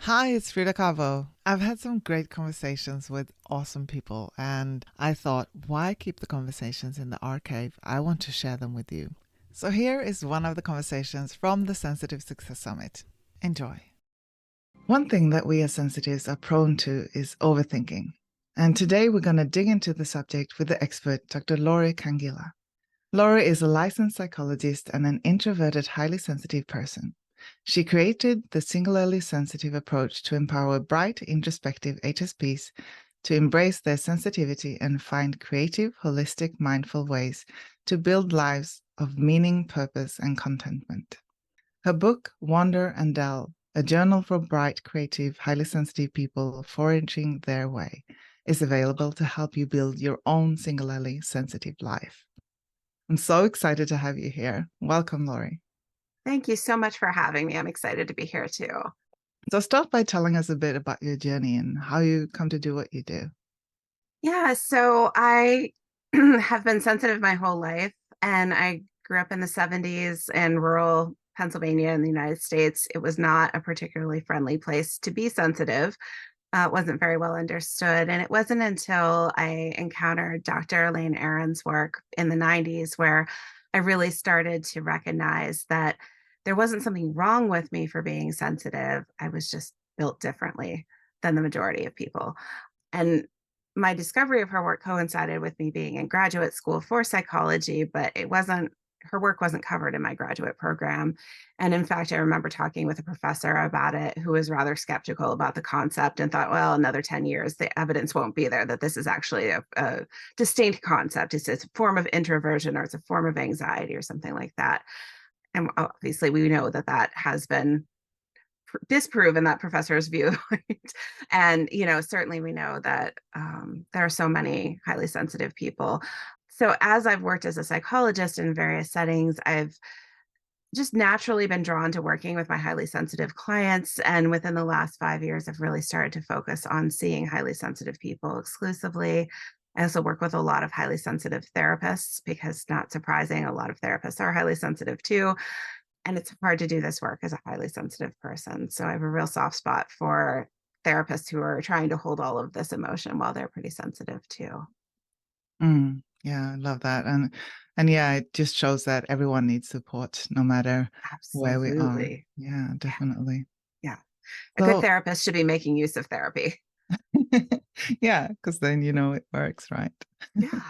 Hi, it's Frida Kabo. I've had some great conversations with awesome people, and I thought, why keep the conversations in the archive? I want to share them with you. So here is one of the conversations from the Sensitive Success Summit. Enjoy. One thing that we as sensitives are prone to is overthinking. And today we're going to dig into the subject with the expert, Dr. Lori Cangilla. Lori is a licensed psychologist and an introverted, highly sensitive person. She created the singularly sensitive approach to empower bright, introspective HSPs to embrace their sensitivity and find creative, holistic, mindful ways to build lives of meaning, purpose, and contentment. Her book, Wander and Dell, a journal for bright, creative, highly sensitive people foraging their way, is available to help you build your own singularly sensitive life. I'm so excited to have you here. Welcome, Lori. Thank you so much for having me. I'm excited to be here too. So start by telling us a bit about your journey and how you come to do what you do. Yeah, so I have been sensitive my whole life, and I grew up in the 70s in rural Pennsylvania in the United States. It was not a particularly friendly place to be sensitive. It wasn't very well understood. And it wasn't until I encountered Dr. Elaine Aron's work in the 90s where I really started to recognize that there wasn't something wrong with me for being sensitive. I was just built differently than the majority of people. And my discovery of her work coincided with me being in graduate school for psychology, but her work wasn't covered in my graduate program. And in fact, I remember talking with a professor about it who was rather skeptical about the concept and thought, well, another 10 years, the evidence won't be there that this is actually a distinct concept. It's a form of introversion or it's a form of anxiety or something like that. And obviously, we know that that has been disproven that professor's view. And certainly we know that there are so many highly sensitive people. So as I've worked as a psychologist in various settings, I've just naturally been drawn to working with my highly sensitive clients, and within the last 5 years I've really started to focus on seeing highly sensitive people exclusively. I also work with a lot of highly sensitive therapists because, not surprising, a lot of therapists are highly sensitive too, and it's hard to do this work as a highly sensitive person. So I have a real soft spot for therapists who are trying to hold all of this emotion while they're pretty sensitive too. Yeah, I love that. And yeah, it just shows that everyone needs support no matter where we are. Absolutely. Yeah, Yeah. definitely. Yeah. A good So therapist should be making use of therapy. yeah, because then you know it works, right? Yeah.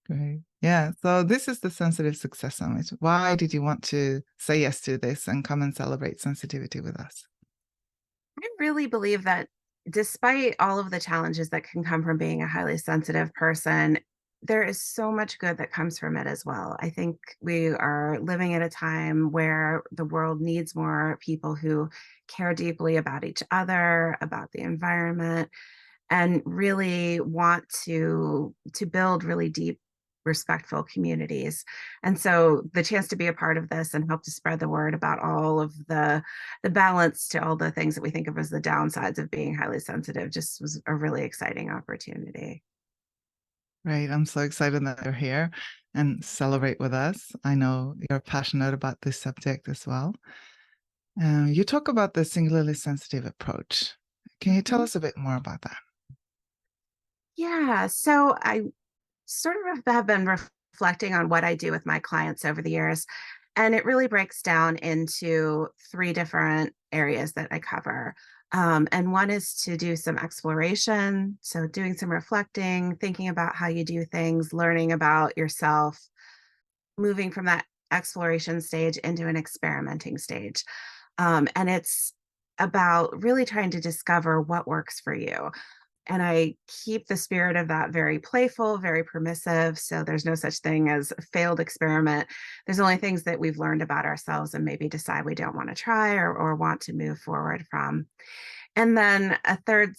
Great. Yeah. So this is the Sensitive Success Summit. Why did you want to say yes to this and come and celebrate sensitivity with us? I really believe that despite all of the challenges that can come from being a highly sensitive person, there is so much good that comes from it as well. I think we are living at a time where the world needs more people who care deeply about each other, about the environment, and really want to build really deep respectful communities. And so the chance to be a part of this and help to spread the word about all of the balance to all the things that we think of as the downsides of being highly sensitive just was a really exciting opportunity. Right. I'm so excited that you're here and celebrate with us. I know you're passionate about this subject as well. You talk about the singularly sensitive approach. Can you tell Mhm. us a bit more about that? Yeah, so I sort of have been reflecting on what I do with my clients over the years. And it really breaks down into three different areas that I cover. And one is to do some exploration. So, doing some reflecting, thinking about how you do things, learning about yourself, moving from that exploration stage into an experimenting stage. And it's about really trying to discover what works for you, and I keep the spirit of that very playful, very permissive. So there's no such thing as a failed experiment. There's only things that we've learned about ourselves and maybe decide we don't want to try or want to move forward from. And then a third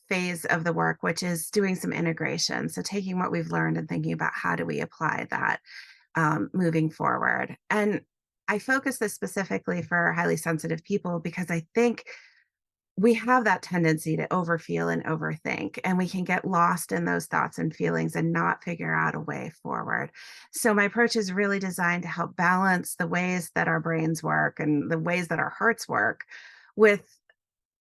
phase of the work, which is doing some integration. So taking what we've learned and thinking about how do we apply that moving forward. And I focus this specifically for highly sensitive people because I think we have that tendency to overfeel and overthink, and we can get lost in those thoughts and feelings and not figure out a way forward. So, my approach is really designed to help balance the ways that our brains work and the ways that our hearts work with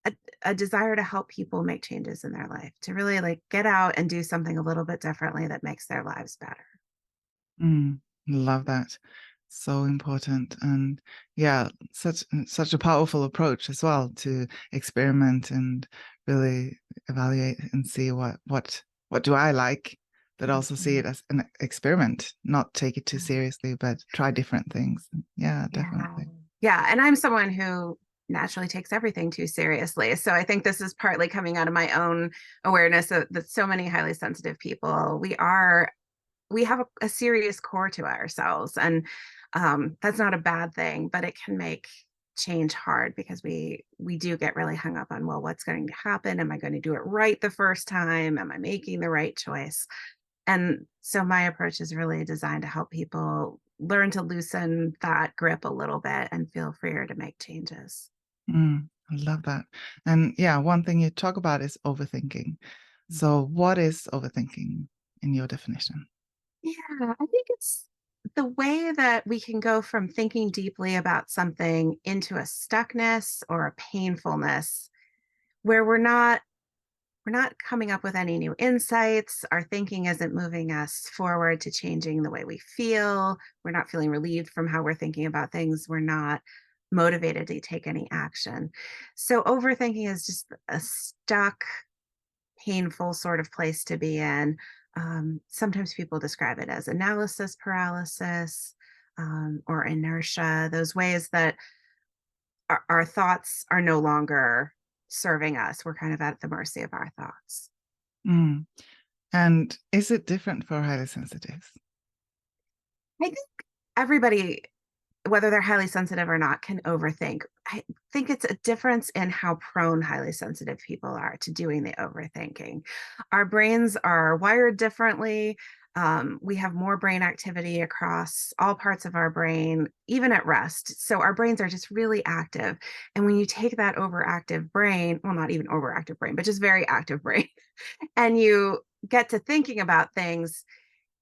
a, a desire to help people make changes in their life, to really like get out and do something a little bit differently that makes their lives better. Mm, love that. So important. And yeah, such a powerful approach as well to experiment and really evaluate and see what do I like, but also see it Mhm. as an experiment, not take it too seriously, but try different things. Yeah, Yeah. definitely. Yeah. And I'm someone who naturally takes everything too seriously. So I think this is partly coming out of my own awareness of that so many highly sensitive people, we have a serious core to ourselves. And that's not a bad thing, but it can make change hard because we do get really hung up on, well, what's going to happen? Am I going to do it right the first time? Am I making the right choice? And so my approach is really designed to help people learn to loosen that grip a little bit and feel freer to make changes. I love that. And yeah, one thing you talk about is overthinking. So what is overthinking in your definition? Yeah, I think it's the way that we can go from thinking deeply about something into a stuckness or a painfulness where we're not coming up with any new insights. Our thinking isn't moving us forward to changing the way we feel. We're not feeling relieved from how we're thinking about things. We're not motivated to take any action. So overthinking is just a stuck, painful sort of place to be in. Sometimes people describe it as analysis paralysis, or inertia, those ways that our thoughts are no longer serving us. We're kind of at the mercy of our thoughts. Mm. And is it different for highly sensitives? I think everybody, whether they're highly sensitive or not, can overthink. I think it's a difference in how prone highly sensitive people are to doing the overthinking. Our brains are wired differently. We have more brain activity across all parts of our brain, even at rest. So our brains are just really active. And when you take that overactive brain, well, not even overactive brain, but just very active brain, and you get to thinking about things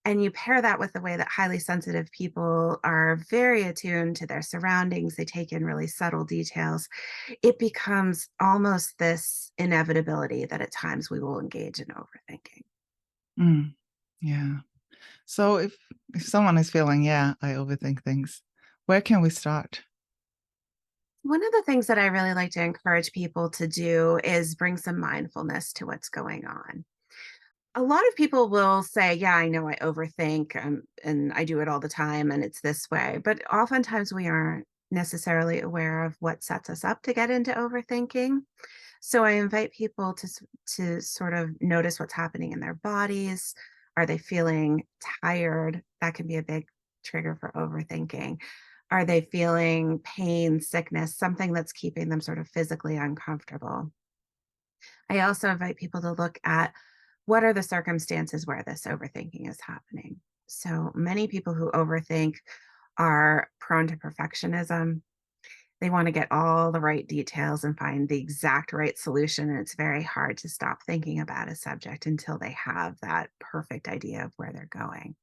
and you pair that with the way that highly sensitive people are very attuned to their surroundings, they take in really subtle details, it becomes almost this inevitability that at times we will engage in overthinking. Mm. Yeah. So if someone is feeling, yeah, I overthink things, where can we start? One of the things that I really like to encourage people to do is bring some mindfulness to what's going on. A lot of people will say, yeah, I know I overthink, and I do it all the time and it's this way. But oftentimes we aren't necessarily aware of what sets us up to get into overthinking. So I invite people to sort of notice what's happening in their bodies. Are they feeling tired? That can be a big trigger for overthinking. Are they feeling pain, sickness, something that's keeping them sort of physically uncomfortable? I also invite people to look at what are the circumstances where this overthinking is happening. So many people who overthink are prone to perfectionism. They want to get all the right details and find the exact right solution. And it's very hard to stop thinking about a subject until they have that perfect idea of where they're going.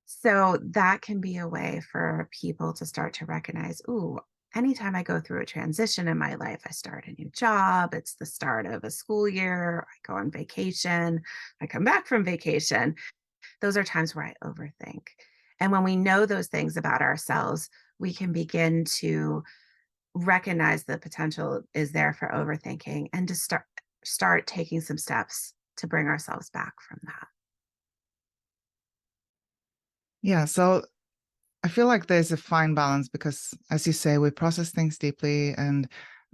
So that can be a way for people to start to recognize, ooh, anytime I go through a transition in my life, I start a new job, it's the start of a school year, I go on vacation, I come back from vacation. Those are times where I overthink. And when we know those things about ourselves, we can begin to recognize the potential is there for overthinking and to start taking some steps to bring ourselves back from that. Yeah, so I feel like there's a fine balance because, as you say, we process things deeply and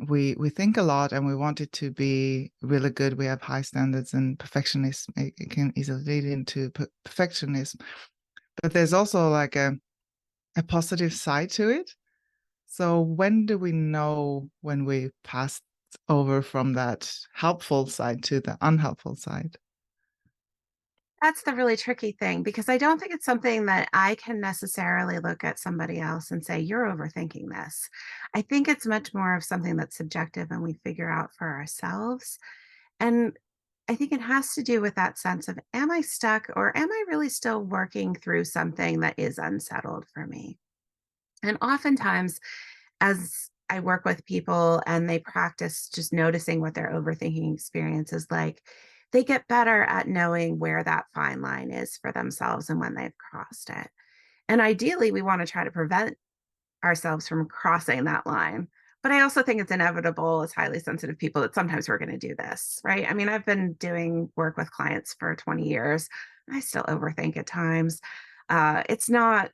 we think a lot and we want it to be really good. We have high standards and perfectionism. It can easily lead into perfectionism. But there's also like a positive side to it. So when do we know when we passed over from that helpful side to the unhelpful side? That's the really tricky thing because I don't think it's something that I can necessarily look at somebody else and say, you're overthinking this. I think it's much more of something that's subjective and we figure out for ourselves. And I think it has to do with that sense of, am I stuck or am I really still working through something that is unsettled for me? And oftentimes, as I work with people and they practice just noticing what their overthinking experience is like, they get better at knowing where that fine line is for themselves and when they've crossed it. And ideally, we want to try to prevent ourselves from crossing that line. But I also think it's inevitable as highly sensitive people that sometimes we're going to do this, right? I mean, I've been doing work with clients for 20 years. I still overthink at times. It's not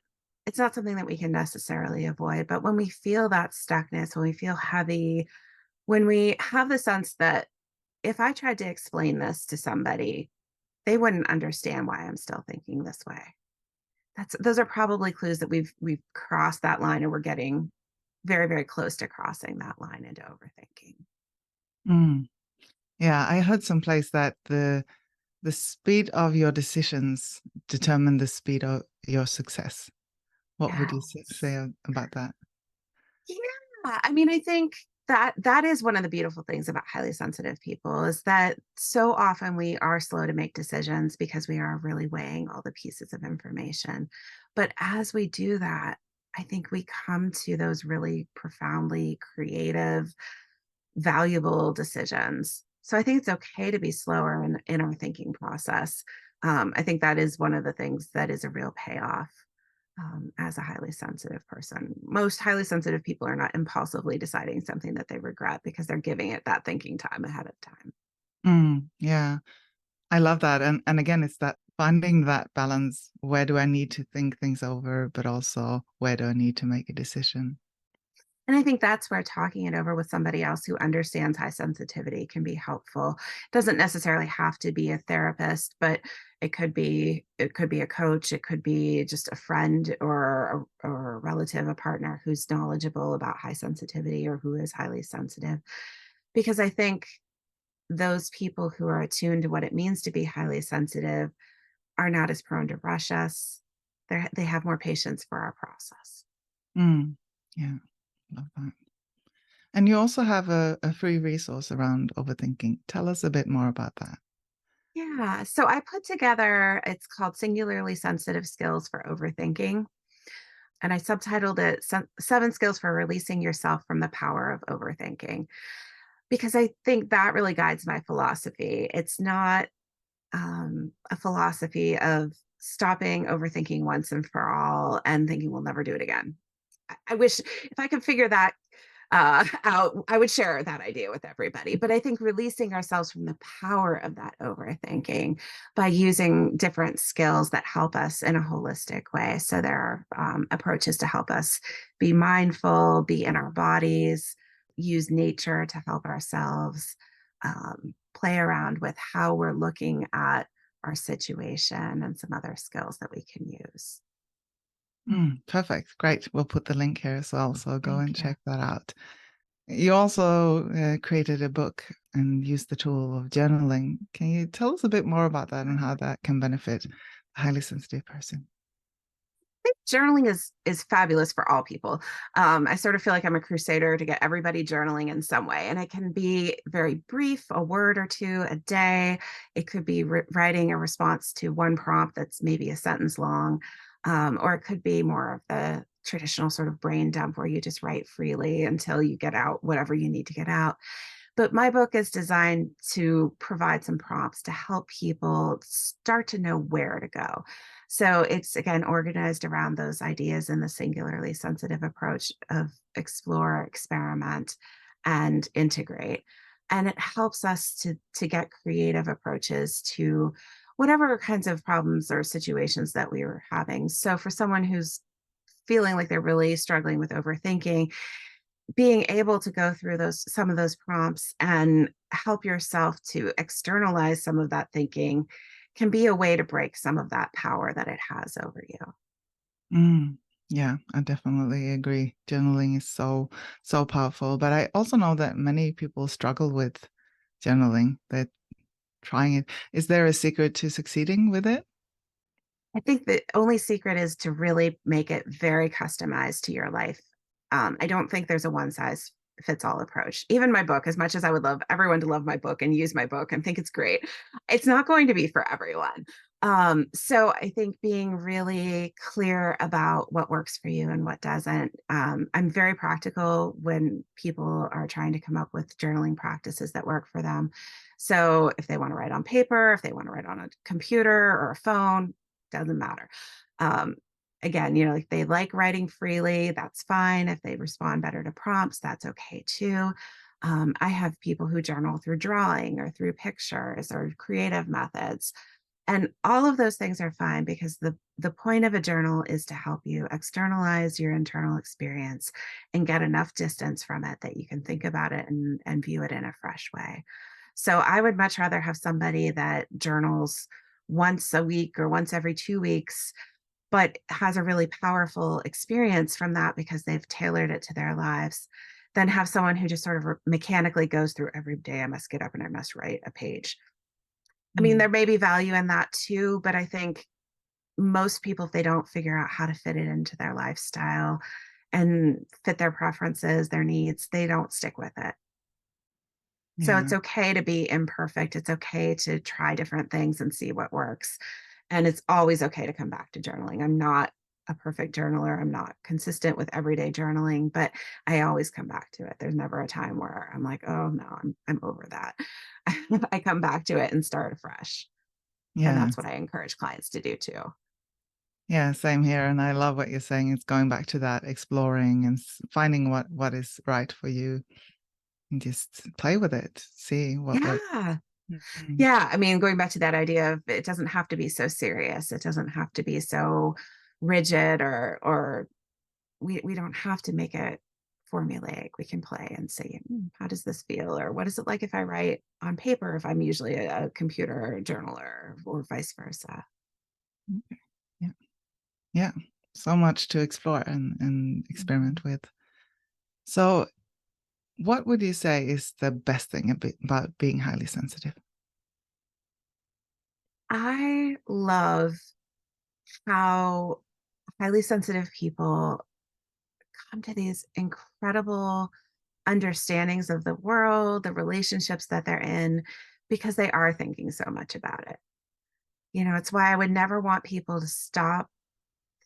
something that we can necessarily avoid. But when we feel that stuckness, when we feel heavy, when we have the sense that if I tried to explain this to somebody, they wouldn't understand why I'm still thinking this way. Those are probably clues that we've crossed that line and we're getting very, very close to crossing that line into overthinking. Mm. Yeah, I heard someplace that the speed of your decisions determine the speed of your success. What would you say Yes. about that? Yeah. I mean, I think that is one of the beautiful things about highly sensitive people is that so often we are slow to make decisions because we are really weighing all the pieces of information. But as we do that, I think we come to those really profoundly creative, valuable decisions. So I think it's okay to be slower in our thinking process. I think that is one of the things that is a real payoff as a highly sensitive person. Most highly sensitive people are not impulsively deciding something that they regret because they're giving it that thinking time ahead of time. Yeah, I love that. And again, it's that finding that balance. Where do I need to think things over, but also where do I need to make a decision? And I think that's where talking it over with somebody else who understands high sensitivity can be helpful. It doesn't necessarily have to be a therapist, but it could be a coach, it could be just a friend or a relative, a partner who's knowledgeable about high sensitivity or who is highly sensitive. Because I think those people who are attuned to what it means to be highly sensitive are not as prone to rush us. They have more patience for our process. Mm, yeah, love that. And you also have a free resource around overthinking. Tell us a bit more about that. Yeah. So I put together, it's called Singularly Sensitive Skills for Overthinking. And I subtitled it Seven Skills for Releasing Yourself from the Power of Overthinking, because I think that really guides my philosophy. It's not a philosophy of stopping overthinking once and for all and thinking we'll never do it again. I wish if I could figure that out, I would share that idea with everybody. But I think releasing ourselves from the power of that overthinking by using different skills that help us in a holistic way. So there are approaches to help us be mindful, be in our bodies, use nature to help ourselves, play around with how we're looking at our situation and some other skills that we can use. Perfect. Great. We'll put the link here as well. So go and Thank you. check that out. You also created a book and used the tool of journaling. Can you tell us a bit more about that and how that can benefit a highly sensitive person? Think journaling is fabulous for all people. I sort of feel like I'm a crusader to get everybody journaling in some way, and it can be very brief, a word or two a day. It could be writing a response to one prompt that's maybe a sentence long, or it could be more of the traditional sort of brain dump where you just write freely until you get out whatever you need to get out. But my book is designed to provide some prompts to help people start to know where to go. So it's again organized around those ideas in the singularly sensitive approach of explore, experiment, and integrate. And it helps us to get creative approaches to whatever kinds of problems or situations that we were having. So for someone who's feeling like they're really struggling with overthinking, being able to go through those some of those prompts and help yourself to externalize some of that thinking can be a way to break some of that power that it has over you. Mm, yeah, I definitely agree. Journaling is so powerful. But I also know that many people struggle with journaling. They're trying it. Is there a secret to succeeding with it? I think the only secret is to really make it very customized to your life. I don't think there's a one size fits all approach. Even my book, as much as I would love everyone to love my book and use my book and think it's great, it's not going to be for everyone. So I think being really clear about what works for you and what doesn't. I'm very practical when people are trying to come up with journaling practices that work for them. So if they want to write on paper, if they want to write on a computer or a phone, doesn't matter. Um, Again, if they like writing freely, that's fine. If they respond better to prompts, that's okay too. I have people who journal through drawing or through pictures or creative methods, and all of those things are fine because the point of a journal is to help you externalize your internal experience and get enough distance from it that you can think about it and view it in a fresh way. So I would much rather have somebody that journals once a week or once every 2 weeks, but has a really powerful experience from that because they've tailored it to their lives, than have someone who just sort of mechanically goes through every day. I must get up and I must write a page. I mean, Mm. there may be value in that too, but I think most people, if they don't figure out how to fit it into their lifestyle and fit their preferences, their needs, they don't stick with it. So it's Yeah. okay to be imperfect. It's okay to try different things and see what works. And it's always okay to come back to journaling. I'm not a perfect journaler. I'm not consistent with everyday journaling, but I always come back to it. There's never a time where I'm like, oh no, I'm over that. I come back to it and start afresh. And Yeah. that's what I encourage clients to do too. Yeah, same here. And I love what you're saying. It's going back to that, exploring and finding what is right for you and just play with it, see what works. Yeah. Mhm. Yeah. I mean, going back to that idea of it doesn't have to be so serious. It doesn't have to be so rigid, or we don't have to make it formulaic. We can play and say, how does this feel? Or what is it like if I write on paper, if I'm usually a computer journaler, or vice versa. Okay. Yeah. Yeah. So much to explore and Mhm. experiment with. So, what would you say is the best thing about being highly sensitive? I love how highly sensitive people come to these incredible understandings of the world, the relationships that they're in, because they are thinking so much about it. It's why I would never want people to stop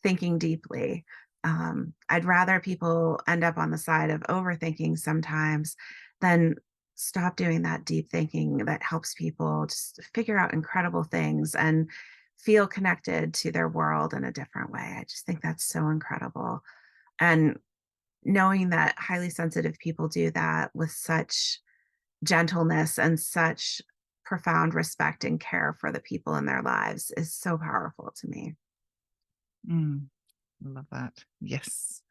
thinking deeply. I'd rather people end up on the side of overthinking sometimes than stop doing that deep thinking that helps people just figure out incredible things and feel connected to their world in a different way. I just think that's so incredible. And knowing that highly sensitive people do that with such gentleness and such profound respect and care for the people in their lives is so powerful to me. Mm, love that. Yes.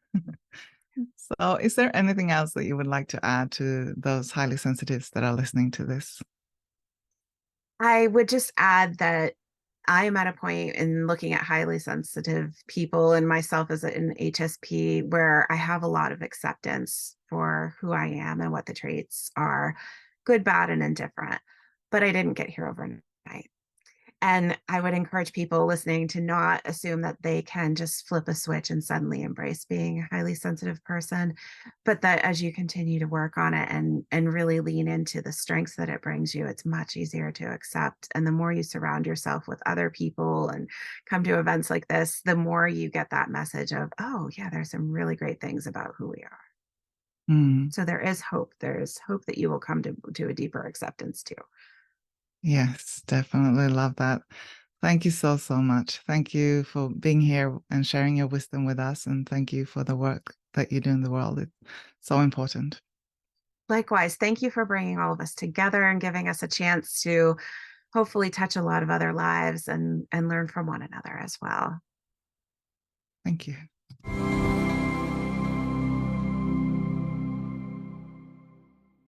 So, is there anything else that you would like to add to those highly sensitives that are listening to this? I would just add that I am at a point in looking at highly sensitive people and myself as an HSP where I have a lot of acceptance for who I am and what the traits are, good, bad, and indifferent. But I didn't get here overnight. And I would encourage people listening to not assume that they can just flip a switch and suddenly embrace being a highly sensitive person, but that as you continue to work on it and really lean into the strengths that it brings you, it's much easier to accept. And the more you surround yourself with other people and come to events like this, the more you get that message of, oh yeah, there's some really great things about who we are. Mm, So there is hope. There's hope that you will come to a deeper acceptance too. yes, definitely love that. Thank you so, so much. Thank you for being here and sharing your wisdom with us. And thank you for the work that you do in the world. It's so important. Likewise, thank you for bringing all of us together and giving us a chance to hopefully touch a lot of other lives and learn from one another as well. Thank you.